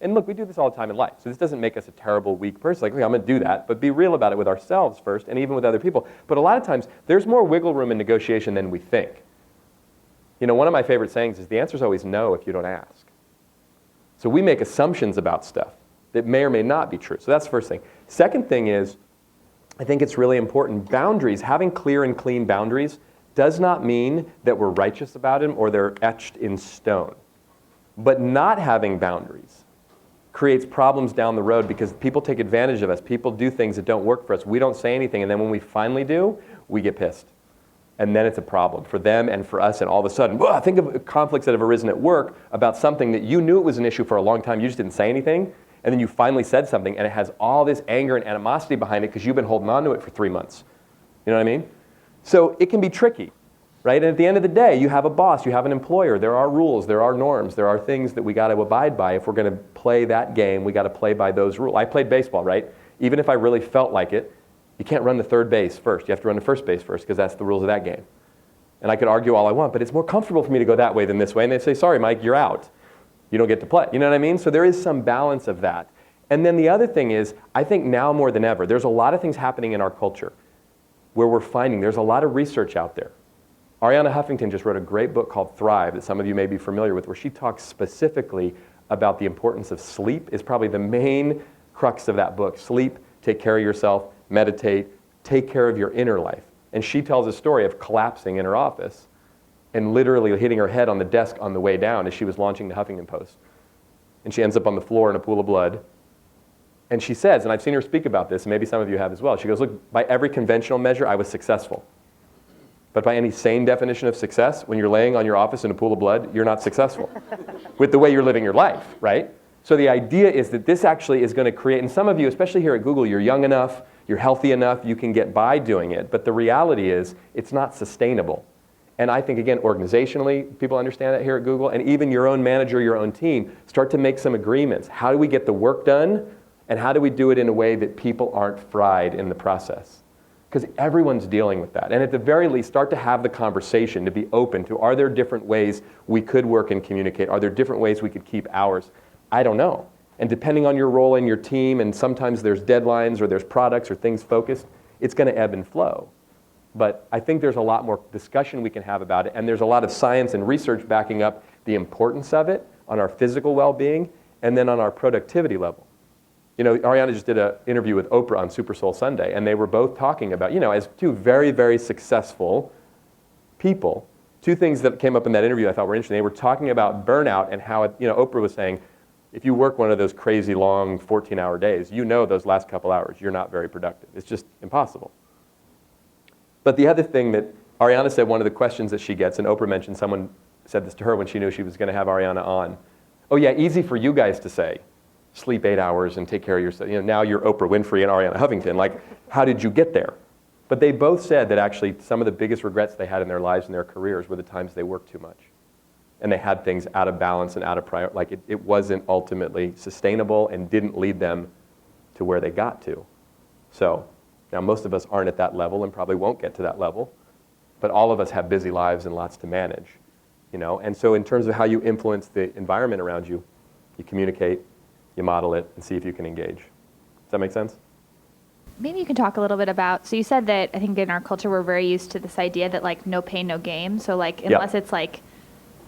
S2: And look, we do this all the time in life. So this doesn't make us a terrible, weak person. Like, okay, I'm going to do that. But be real about it with ourselves first and even with other people. But a lot of times, there's more wiggle room in negotiation than we think. One of my favorite sayings is the answer is always no if you don't ask. So we make assumptions about stuff that may or may not be true. So that's the first thing. Second thing is, I think it's really important. Boundaries, having clear and clean boundaries, does not mean that we're righteous about them or they're etched in stone. But not having boundaries creates problems down the road because people take advantage of us. People do things that don't work for us. We don't say anything, and then when we finally do, we get pissed. And then it's a problem for them and for us, and all of a sudden, think of conflicts that have arisen at work about something that you knew it was an issue for a long time, you just didn't say anything, and then you finally said something, and it has all this anger and animosity behind it because you've been holding on to it for 3 months. You know what I mean? So it can be tricky, right? And at the end of the day, you have a boss, you have an employer, there are rules, there are norms, there are things that we got to abide by. If we're going to play that game, we got to play by those rules. I played baseball, right? Even if I really felt like it, you can't run to third base first. You have to run to first base first because that's the rules of that game. And I could argue all I want, but it's more comfortable for me to go that way than this way. And they say, sorry, Mike, you're out. You don't get to play. You know what I mean? So there is some balance of that. And then the other thing is, I think now more than ever, there's a lot of things happening in our culture where we're finding there's a lot of research out there. Arianna Huffington just wrote a great book called Thrive that some of you may be familiar with, where she talks specifically about the importance of sleep. Is probably the main crux of that book. Sleep, take care of yourself, meditate, take care of your inner life. And she tells a story of collapsing in her office and literally hitting her head on the desk on the way down as she was launching the Huffington Post. And she ends up on the floor in a pool of blood. And she says, and I've seen her speak about this, and maybe some of you have as well, she goes, look, by every conventional measure, I was successful. But by any sane definition of success, when you're laying on your office in a pool of blood, you're not successful with the way you're living your life, right? So the idea is that this actually is going to create, and some of you, especially here at Google, you're young enough, you're healthy enough, you can get by doing it. But the reality is, it's not sustainable. And I think, again, organizationally, people understand that here at Google, and even your own manager, your own team, start to make some agreements. How do we get the work done, and how do we do it in a way that people aren't fried in the process? Because everyone's dealing with that. And at the very least, start to have the conversation, to be open to, are there different ways we could work and communicate? Are there different ways we could keep hours? I don't know. And depending on your role in your team, and sometimes there's deadlines or there's products or things focused, it's going to ebb and flow. But I think there's a lot more discussion we can have about it, and there's a lot of science and research backing up the importance of it on our physical well-being and then on our productivity level. You know, Ariana just did an interview with Oprah on Super Soul Sunday, and they were both talking about, you know, as two very, very successful people, two things that came up in that interview I thought were interesting. They were talking about burnout and how, you know, Oprah was saying, if you work one of those crazy long 14-hour days, you know those last couple hours, you're not very productive. It's just impossible. But the other thing that Ariana said, one of the questions that she gets, and Oprah mentioned, someone said this to her when she knew she was going to have Ariana on. Oh yeah, easy for you guys to say. Sleep 8 hours and take care of yourself. You know, now you're Oprah Winfrey and Ariana Huffington. Like, how did you get there? But they both said that actually some of the biggest regrets they had in their lives and their careers were the times they worked too much. And they had things out of balance and out of priority. Like it wasn't ultimately sustainable and didn't lead them to where they got to. So now most of us aren't at that level and probably won't get to that level. But all of us have busy lives and lots to manage. You know? And so in terms of how you influence the environment around you, you communicate, you model it, and see if you can engage. Does that make sense?
S6: Maybe you can talk a little bit about, so you said that I think in our culture we're very used to this idea that like no pain, no gain. So like unless it's like,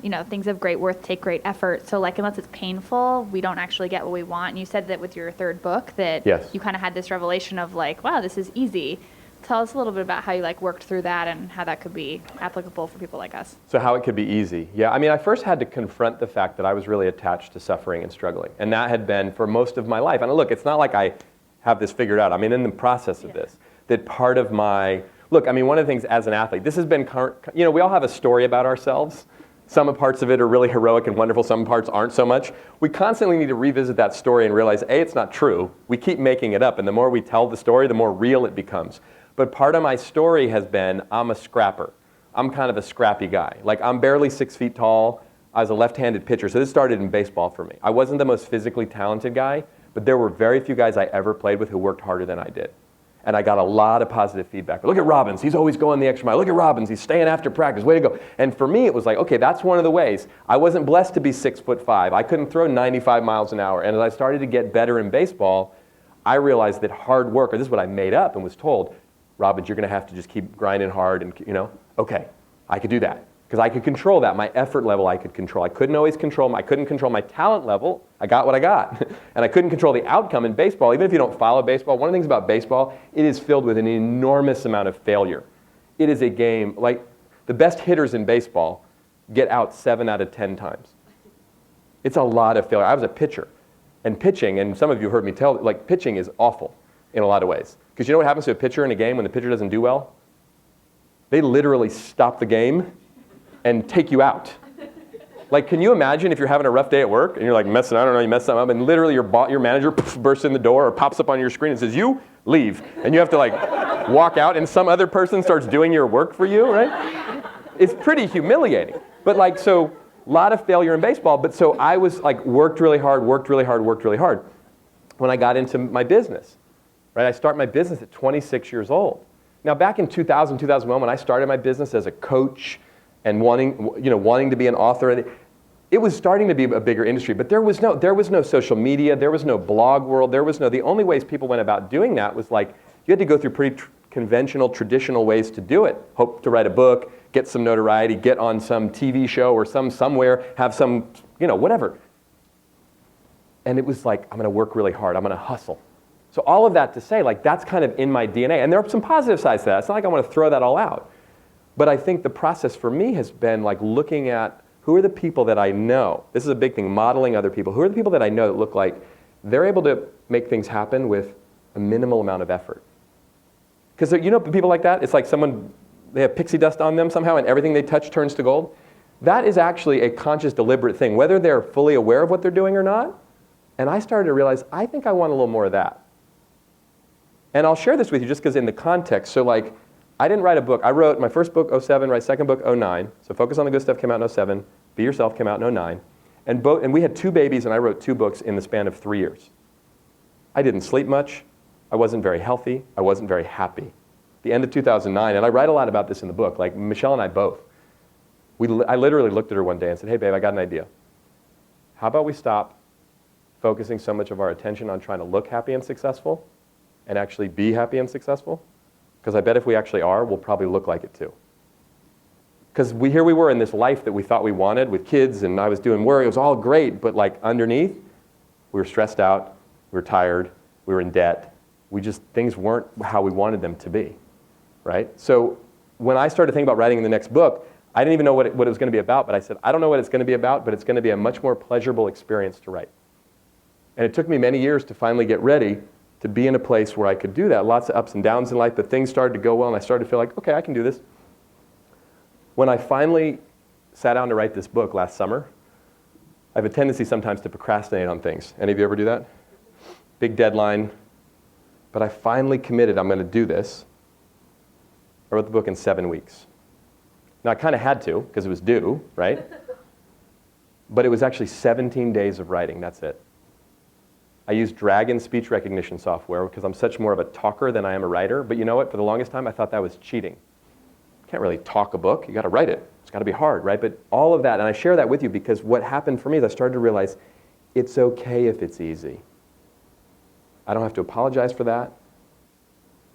S6: you know, things of great worth take great effort. So like unless it's painful, we don't actually get what we want. And you said that with your third book that you kind of had this revelation of like, wow, this is easy. Tell us a little bit about how you like worked through that and how that could be applicable for people like us.
S2: So how it could be easy. Yeah, I mean, I first had to confront the fact that I was really attached to suffering and struggling. And that had been for most of my life. And look, it's not like I have this figured out. I mean, in the process of this, that part of my, look, I mean, one of the things as an athlete, this has been, you know, we all have a story about ourselves. Some parts of it are really heroic and wonderful. Some parts aren't so much. We constantly need to revisit that story and realize, A, it's not true. We keep making it up. And the more we tell the story, the more real it becomes. But part of my story has been, I'm a scrapper. I'm kind of a scrappy guy. Like, I'm barely 6 feet tall. I was a left-handed pitcher, so this started in baseball for me. I wasn't the most physically talented guy, but there were very few guys I ever played with who worked harder than I did. And I got a lot of positive feedback. Look at Robbins, he's always going the extra mile. Look at Robbins, he's staying after practice, way to go. And for me, it was like, okay, that's one of the ways. I wasn't blessed to be 6'5". I couldn't throw 95 miles an hour. And as I started to get better in baseball, I realized that hard work, or this is what I made up and was told, Robbins, you're going to have to just keep grinding hard and, you know, okay, I could do that. Because I could control that. My effort level I could control. I couldn't always control, I couldn't control my talent level. I got what I got. And I couldn't control the outcome in baseball. Even if you don't follow baseball, one of the things about baseball, it is filled with an enormous amount of failure. It is a game, like the best hitters in baseball get out 7 out of 10 times. It's a lot of failure. I was a pitcher. And pitching, and some of you heard me tell, like pitching is awful in a lot of ways. Because you know what happens to a pitcher in a game when the pitcher doesn't do well? They literally stop the game and take you out. Like, can you imagine if you're having a rough day at work and you're like messing, I don't know, you mess something up, and literally your manager bursts in the door or pops up on your screen and says, you leave. And you have to like walk out and some other person starts doing your work for you, right? It's pretty humiliating. But like, so a lot of failure in baseball, but so I was like worked really hard. When I got into my business. Right? I started my business at 26 years old. Now, back in 2000, 2001, when I started my business as a coach and wanting to be an author, it was starting to be a bigger industry. But there was no social media, there was no blog world, the only ways people went about doing that was like, you had to go through pretty conventional, traditional ways to do it. Hope to write a book, get some notoriety, get on some TV show or somewhere, have some, whatever. And it was like, I'm going to work really hard, I'm going to hustle. So all of that to say, like, that's kind of in my DNA. And there are some positive sides to that. It's not like I want to throw that all out. But I think the process for me has been like looking at who are the people that I know. This is a big thing, modeling other people. Who are the people that I know that look like they're able to make things happen with a minimal amount of effort? Because people like that, it's like they have pixie dust on them somehow and everything they touch turns to gold. That is actually a conscious, deliberate thing, whether they're fully aware of what they're doing or not. And I started to realize, I think I want a little more of that. And I'll share this with you just because in the context, so like I didn't write a book. I wrote my first book, '07, write second book, '09. So Focus on the Good Stuff came out in '07. Be Yourself came out in '09. And we had 2 babies, and I wrote 2 books in the span of 3 years. I didn't sleep much. I wasn't very healthy. I wasn't very happy. The end of 2009, and I write a lot about this in the book, like Michelle and I both. I literally looked at her one day and said, hey, babe, I got an idea. How about we stop focusing so much of our attention on trying to look happy and successful and actually be happy and successful? Because I bet if we actually are, we'll probably look like it too. Because here we were in this life that we thought we wanted with kids, and I was doing work. It was all great, but like underneath, we were stressed out, we were tired, we were in debt. Things weren't how we wanted them to be, right? So when I started thinking about writing the next book, I didn't even know what it was going to be about, but I said, I don't know what it's going to be about, but it's going to be a much more pleasurable experience to write. And it took me many years to finally get ready to be in a place where I could do that. Lots of ups and downs in life, but things started to go well, and I started to feel like, okay, I can do this. When I finally sat down to write this book last summer, I have a tendency sometimes to procrastinate on things. Any of you ever do that? Big deadline. But I finally committed, I'm going to do this. I wrote the book in 7 weeks. Now, I kind of had to, because it was due, right? But it was actually 17 days of writing, that's it. I used Dragon speech recognition software because I'm such more of a talker than I am a writer. But you know what? For the longest time, I thought that was cheating. You can't really talk a book. You got to write it. It's got to be hard, right? But all of that, and I share that with you because what happened for me is I started to realize it's okay if it's easy. I don't have to apologize for that.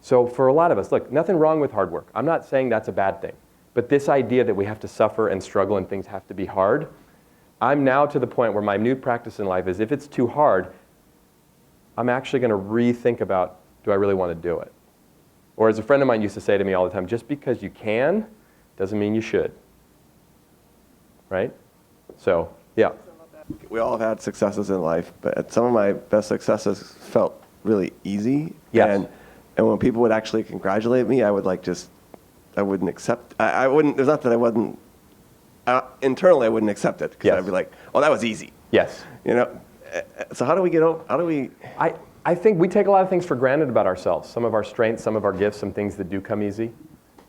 S2: So for a lot of us, look, nothing wrong with hard work. I'm not saying that's a bad thing. But this idea that we have to suffer and struggle and things have to be hard, I'm now to the point where my new practice in life is if it's too hard, I'm actually going to rethink about, do I really want to do it? Or as a friend of mine used to say to me all the time, just because you can doesn't mean you should. Right? So, yeah.
S7: We all have had successes in life, but some of my best successes felt really easy.
S2: Yes.
S7: And when people would actually congratulate me, I would I wouldn't accept. I wouldn't. There's not that I wasn't. Internally, I wouldn't accept it because
S2: Yes.
S7: I'd be like, "Oh, that was easy."
S2: Yes.
S7: You know. So how do we get over? How do we?
S2: I think we take a lot of things for granted about ourselves. Some of our strengths, some of our gifts, some things that do come easy.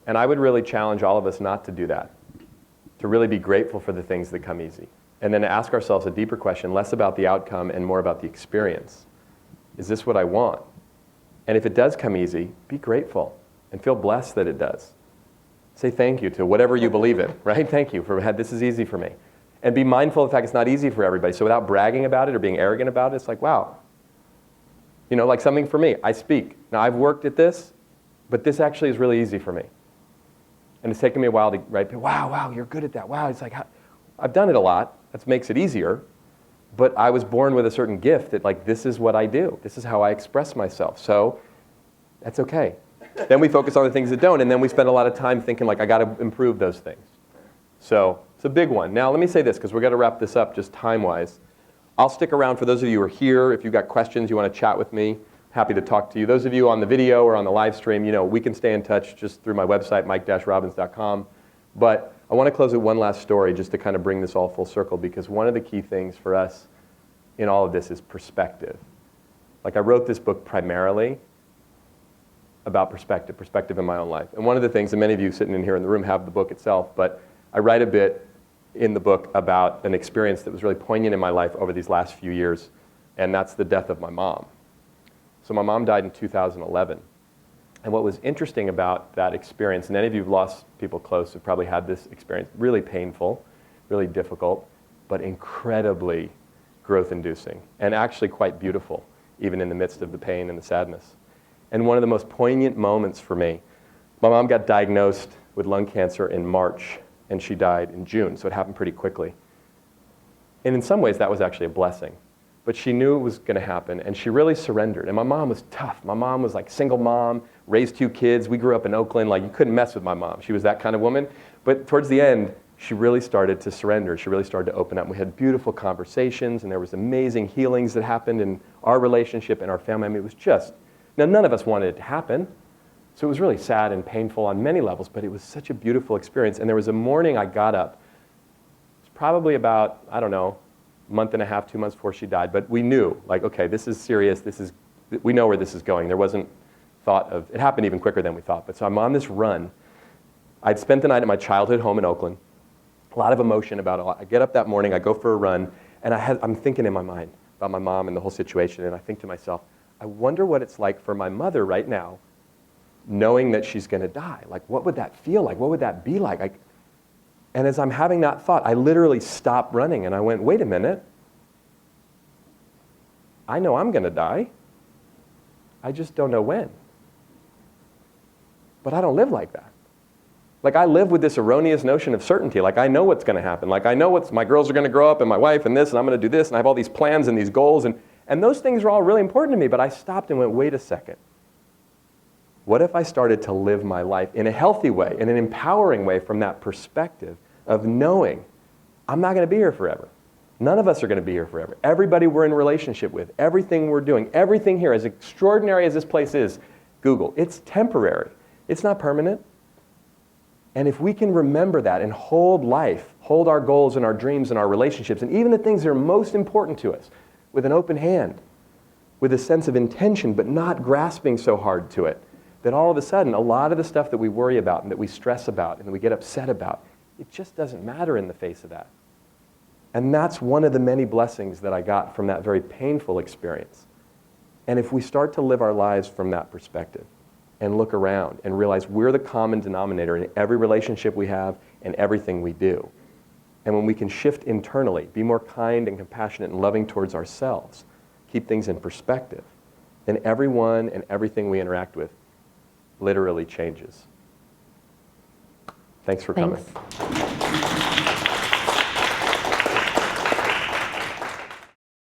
S2: And I would really challenge all of us not to do that. To really be grateful for the things that come easy. And then to ask ourselves a deeper question, less about the outcome and more about the experience. Is this what I want? And if it does come easy, be grateful and feel blessed that it does. Say thank you to whatever you believe in, right? Thank you for this is easy for me. And be mindful of the fact it's not easy for everybody. So without bragging about it or being arrogant about it, it's like, wow. You know, like something for me, I speak. Now I've worked at this, but this actually is really easy for me. And it's taken me a while to write, wow, you're good at that. Wow, it's like, I've done it a lot. That makes it easier. But I was born with a certain gift that like, this is what I do. This is how I express myself. So that's okay. Then we focus on the things that don't, and then we spend a lot of time thinking like, I got to improve those things. So it's a big one. Now let me say this, because we're going to wrap this up just time-wise. I'll stick around for those of you who are here. If you've got questions, you want to chat with me, happy to talk to you. Those of you on the video or on the live stream, you know, we can stay in touch just through my website, mike-robbins.com. But I want to close with one last story just to kind of bring this all full circle, because one of the key things for us in all of this is perspective. Like I wrote this book primarily about perspective in my own life. And one of the things, and many of you sitting in here in the room have the book itself, but I write a bit in the book about an experience that was really poignant in my life over these last few years, and that's the death of my mom. So my mom died in 2011. And what was interesting about that experience, and any of you who've lost people close have probably had this experience, really painful, really difficult, but incredibly growth-inducing, and actually quite beautiful, even in the midst of the pain and the sadness. And one of the most poignant moments for me, my mom got diagnosed with lung cancer in March, and she died in June, so it happened pretty quickly. And in some ways, that was actually a blessing. But she knew it was going to happen, and she really surrendered. And my mom was tough. My mom was like single mom, raised 2 kids. We grew up in Oakland. Like, you couldn't mess with my mom. She was that kind of woman. But towards the end, she really started to surrender. She really started to open up. We had beautiful conversations, and there was amazing healings that happened in our relationship and our family. I mean, it was just, now none of us wanted it to happen. So it was really sad and painful on many levels, but it was such a beautiful experience. And there was a morning I got up. It was probably about, I don't know, a month and a half, 2 months before she died. But we knew, like, okay, this is serious. We know where this is going. There wasn't thought of, it happened even quicker than we thought, but so I'm on this run. I'd spent the night at my childhood home in Oakland. A lot of emotion about it. I get up that morning, I go for a run, and I'm thinking in my mind about my mom and the whole situation, and I think to myself, I wonder what it's like for my mother right now, knowing that she's going to die. Like, what would that feel like? What would that be like? And as I'm having that thought, I literally stopped running, and I went, wait a minute. I know I'm going to die. I just don't know when. But I don't live like that. Like, I live with this erroneous notion of certainty. Like, I know what's going to happen. Like, I know my girls are going to grow up, and my wife, and this, and I'm going to do this, and I have all these plans and these goals, and those things are all really important to me, but I stopped and went, wait a second. What if I started to live my life in a healthy way, in an empowering way from that perspective of knowing I'm not going to be here forever. None of us are going to be here forever. Everybody we're in relationship with, everything we're doing, everything here, as extraordinary as this place is, Google, it's temporary. It's not permanent. And if we can remember that and hold life, hold our goals and our dreams and our relationships, and even the things that are most important to us, with an open hand, with a sense of intention, but not grasping so hard to it, that all of a sudden, a lot of the stuff that we worry about and that we stress about and that we get upset about, it just doesn't matter in the face of that. And that's one of the many blessings that I got from that very painful experience. And if we start to live our lives from that perspective and look around and realize we're the common denominator in every relationship we have and everything we do, and when we can shift internally, be more kind and compassionate and loving towards ourselves, keep things in perspective, then everyone and everything we interact with literally changes. Thanks for coming.
S1: Thanks.